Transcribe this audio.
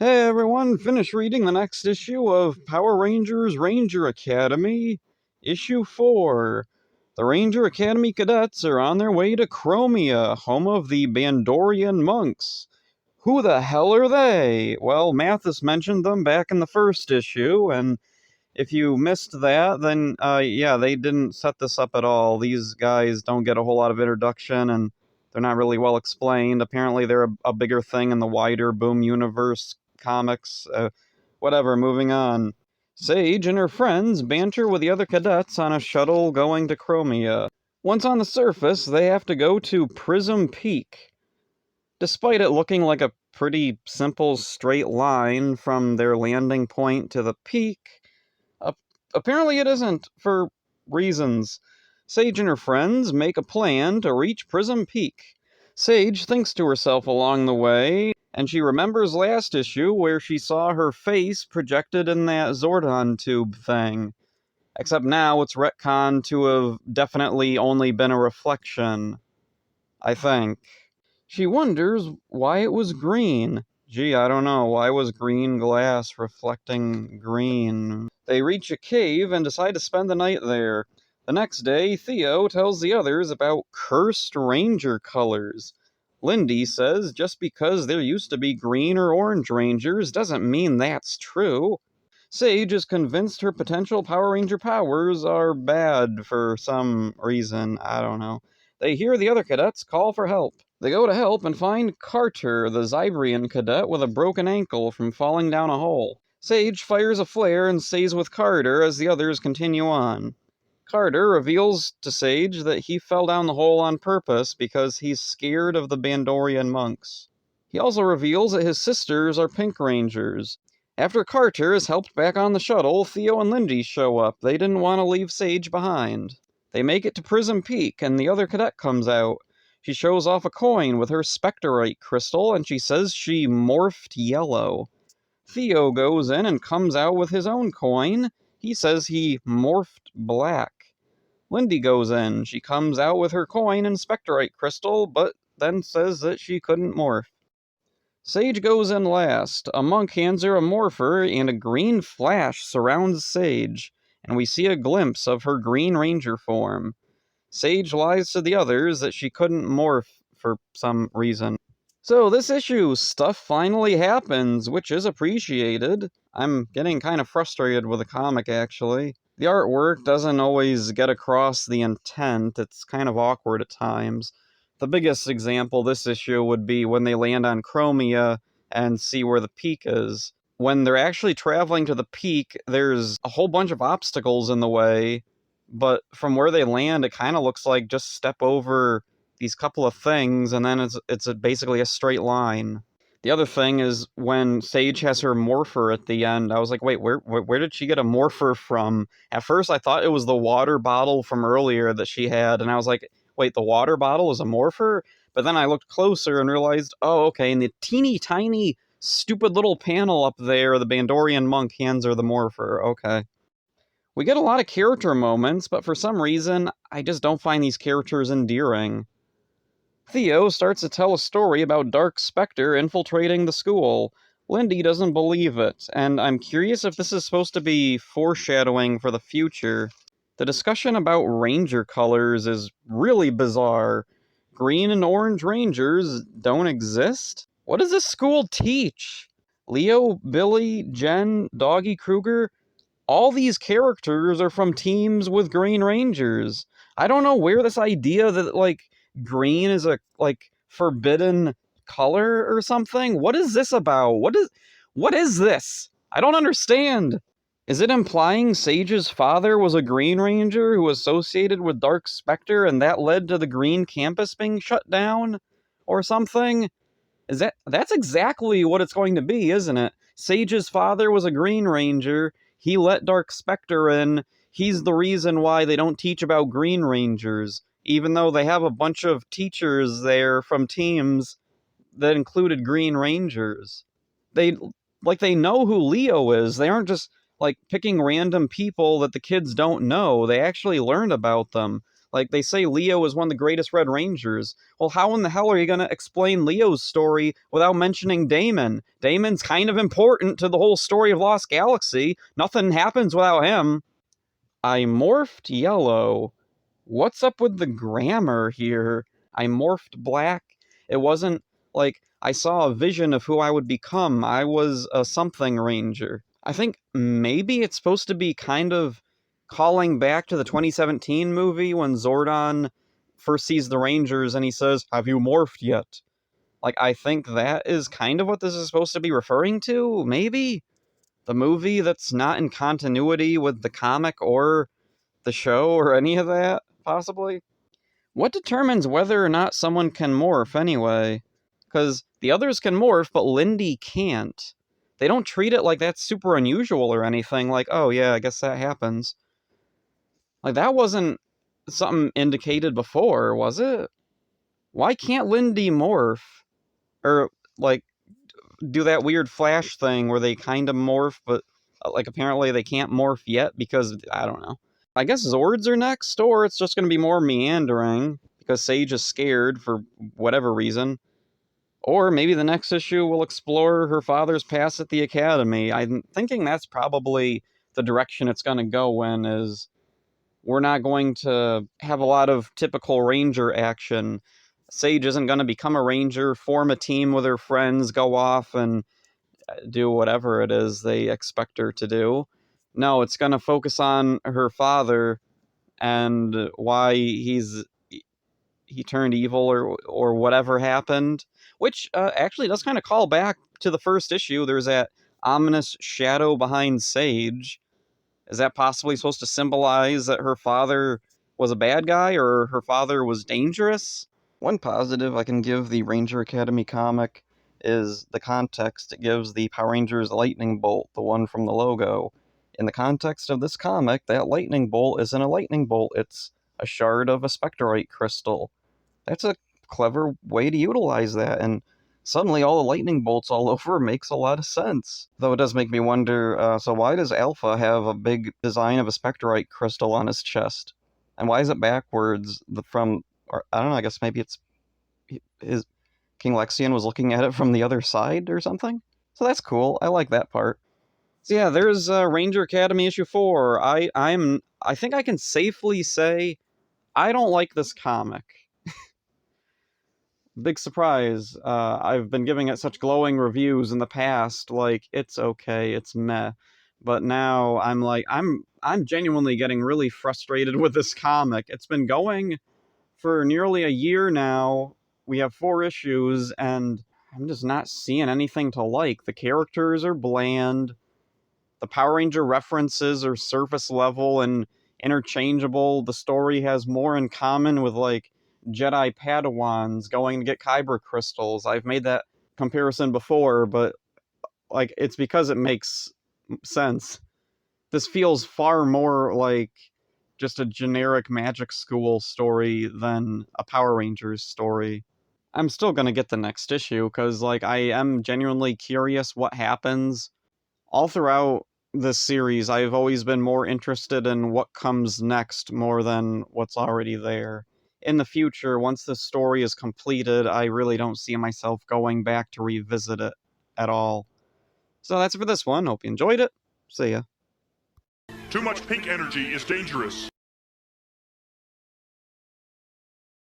Hey everyone, finish reading the next issue of Power Rangers Ranger Academy, Issue 4. The Ranger Academy cadets are on their way to Chromia, home of the Bandorian monks. Who the hell are they? Well, Mathis mentioned them back in the first issue, and if you missed that, then yeah, they didn't set this up at all. These guys don't get a whole lot of introduction, and they're not really well explained. Apparently, they're a bigger thing in the wider Boom universe comics. Whatever, moving on. Sage and her friends banter with the other cadets on a shuttle going to Chromia. Once on the surface, they have to go to Prism Peak. Despite it looking like a pretty simple straight line from their landing point to the peak, apparently it isn't, for reasons. Sage and her friends make a plan to reach Prism Peak. Sage thinks to herself along the way, and she remembers last issue where she saw her face projected in that Zordon tube thing. Except now it's retconned to have definitely only been a reflection, I think. She wonders why it was green. Gee, I don't know. Why was green glass reflecting green? They reach a cave and decide to spend the night there. The next day, Theo tells the others about cursed ranger colors. Lindy says just because there used to be green or orange rangers doesn't mean that's true. Sage is convinced her potential Power Ranger powers are bad for some reason. I don't know. They hear the other cadets call for help. They go to help and find Carter, the Zybrian cadet, with a broken ankle from falling down a hole. Sage fires a flare and stays with Carter as the others continue on. Carter reveals to Sage that he fell down the hole on purpose because he's scared of the Bandorian monks. He also reveals that his sisters are Pink Rangers. After Carter is helped back on the shuttle, Theo and Lindy show up. They didn't want to leave Sage behind. They make it to Prism Peak, and the other cadet comes out. She shows off a coin with her Spectorite crystal, and she says she morphed yellow. Theo goes in and comes out with his own coin. He says he morphed black. Lindy goes in. She comes out with her coin and Spectorite crystal, but then says that she couldn't morph. Sage goes in last. A monk hands her a morpher, and a green flash surrounds Sage, and we see a glimpse of her Green Ranger form. Sage lies to the others that she couldn't morph for some reason. So this issue, stuff finally happens, which is appreciated. I'm getting kind of frustrated with the comic, actually. The artwork doesn't always get across the intent. It's kind of awkward at times. The biggest example this issue would be when they land on Chromia and see where the peak is. When they're actually traveling to the peak, there's a whole bunch of obstacles in the way, but from where they land, it kind of looks like just step over these couple of things, and then it's basically a straight line. The other thing is when Sage has her morpher at the end, I was like, wait, where did she get a morpher from? At first, I thought it was the water bottle from earlier that she had, and I was like, wait, the water bottle is a morpher? But then I looked closer and realized, oh, okay, in the teeny tiny stupid little panel up there, the Bandorian monk hands her the morpher. Okay. We get a lot of character moments, but for some reason, I just don't find these characters endearing. Theo starts to tell a story about Dark Spectre infiltrating the school. Lindy doesn't believe it, and I'm curious if this is supposed to be foreshadowing for the future. The discussion about ranger colors is really bizarre. Green and orange rangers don't exist? What does this school teach? Leo, Billy, Jen, Doggy Kruger, all these characters are from teams with Green Rangers. I don't know where this idea that like green is a like forbidden color or something. What is this about? What is this? I don't understand. Is it implying Sage's father was a Green Ranger who associated with Dark Spectre and that led to the Green campus being shut down or something? That's exactly what it's going to be, isn't it? Sage's father was a Green Ranger. He let Dark Spectre in. He's the reason why they don't teach about Green Rangers, even though they have a bunch of teachers there from teams that included Green Rangers. They know who Leo is. They aren't just like picking random people that the kids don't know. They actually learned about them. Like, they say Leo is one of the greatest Red Rangers. Well, how in the hell are you going to explain Leo's story without mentioning Damon? Damon's kind of important to the whole story of Lost Galaxy. Nothing happens without him. I morphed yellow. What's up with the grammar here? I morphed black. It wasn't like I saw a vision of who I would become. I was a something ranger. I think maybe it's supposed to be kind of calling back to the 2017 movie when Zordon first sees the Rangers and he says, "Have you morphed yet?" Like, I think that is kind of what this is supposed to be referring to, maybe? The movie that's not in continuity with the comic or the show or any of that, possibly? What determines whether or not someone can morph, anyway? Because the others can morph, but Lindy can't. They don't treat it like that's super unusual or anything, like, oh yeah, I guess that happens. Like, that wasn't something indicated before, was it? Why can't Lindy morph? Or, like, do that weird Flash thing where they kind of morph, but, like, apparently they can't morph yet because, I don't know. I guess Zords are next, or it's just going to be more meandering because Sage is scared for whatever reason. Or maybe the next issue will explore her father's past at the academy. I'm thinking that's probably the direction it's going to go in, is we're not going to have a lot of typical ranger action. Sage isn't going to become a ranger, form a team with her friends, go off and do whatever it is they expect her to do. No, it's going to focus on her father and why he turned evil or whatever happened, which actually does kind of call back to the first issue. There's that ominous shadow behind Sage. Is that possibly supposed to symbolize that her father was a bad guy or her father was dangerous? One positive I can give the Ranger Academy comic is the context it gives the Power Rangers lightning bolt, the one from the logo. In the context of this comic, that lightning bolt isn't a lightning bolt, it's a shard of a spectrorite crystal. That's a clever way to utilize that, and suddenly all the lightning bolts all over makes a lot of sense. Though it does make me wonder, so why does Alpha have a big design of a spectrorite crystal on his chest? And why is it backwards from, or I don't know, I guess maybe it's his King Lexion was looking at it from the other side or something? So that's cool. I like that part. So yeah, there's Ranger Academy issue 4. I think I can safely say I don't like this comic. Big surprise. I've been giving it such glowing reviews in the past, like, it's okay, it's meh. But now I'm like, I'm genuinely getting really frustrated with this comic. It's been going for nearly a year now. We have 4 issues, and I'm just not seeing anything to like. The characters are bland. The Power Ranger references are surface level and interchangeable. The story has more in common with, like, Jedi Padawans going to get Kyber crystals. I've made that comparison before, but, like, it's because it makes sense. This feels far more like just a generic magic school story than a Power Rangers story. I'm still gonna get the next issue, because, like, I am genuinely curious what happens. All throughout this series, I've always been more interested in what comes next more than what's already there. In the future, once the story is completed, I really don't see myself going back to revisit it at all. So that's it for this one. Hope you enjoyed it. See ya. Too much pink energy is dangerous.